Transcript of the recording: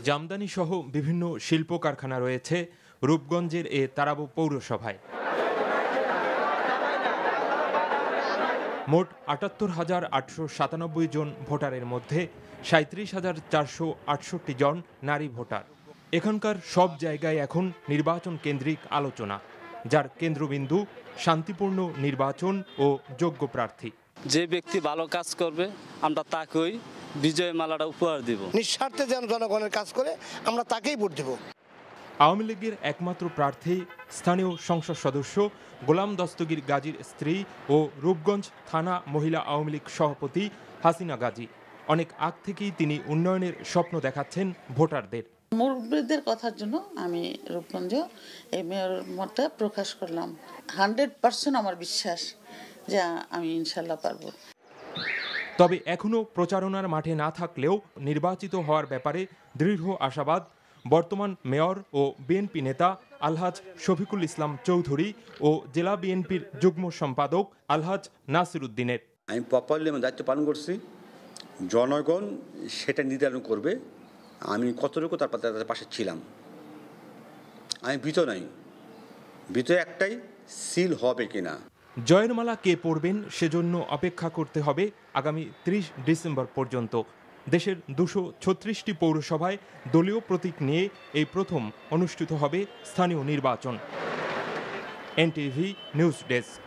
জামদানি সহ বিভিন্ন শিল্প কারখানা রয়েছে রূপগঞ্জের এ তারাব পৌরসভায়। মোট ৭৮,৮৯৭ জন ভোটারের মধ্যে ৩৭,৪৬৮ জন নারী ভোটার। এখানকার সব জায়গায় এখন নির্বাচন কেন্দ্রিক আলোচনা, যার কেন্দ্রবিন্দু শান্তিপূর্ণ নির্বাচন ও যোগ্য প্রার্থী। যে ব্যক্তি ভালো কাজ করবে আমরা তাকেই বিজয় মালাটা উপহার দিব। নিঃস্বার্থে যেন জনগণের কাজ করে আমরা তাকেই ভোট দেব। আওয়ামী লীগের একমাত্র প্রার্থী স্থানীয় সংসদ সদস্য গোলাম দস্তগীর গাজীর স্ত্রী ও রূপগঞ্জ থানা মহিলা আওয়ামী লীগ সভাপতি হাসিনা গাজী। অনেক আগ থেকেই তিনি উন্নয়নের স্বপ্ন দেখাচ্ছেন ভোটারদের। মুরব্বীদের কথার জন্য আমি রূপগঞ্জে এই মেয়র মতটা প্রকাশ করলাম। 100% আমার বিশ্বাস যে আমি ইনশাল্লাহ পারবো। তবে এখনও প্রচারণার মাঠে না থাকলেও নির্বাচিত হওয়ার ব্যাপারে দৃঢ় আশাবাদ বর্তমান মেয়র ও বিএনপি নেতা আলহাজ শফিকুল ইসলাম চৌধুরী ও জেলা বিএনপির যুগ্ম সম্পাদক আলহাজ নাসির উদ্দিনের। আমি প্রপারলি আমার দায়িত্ব পালন করছি, জনগণ সেটা নির্ধারণ করবে আমি কতটুকু তার পাশে ছিলাম। আমি ভীত নাই, ভীত একটাই, সিল হবে কিনা। জয়ের মালা কে পড়বেন সেজন্য অপেক্ষা করতে হবে আগামী ৩০ ডিসেম্বর পর্যন্ত। দেশের ২৩৬টি পৌরসভায় দলীয় প্রতীক নিয়ে এই প্রথম অনুষ্ঠিত হবে স্থানীয় নির্বাচন। NTV news desk.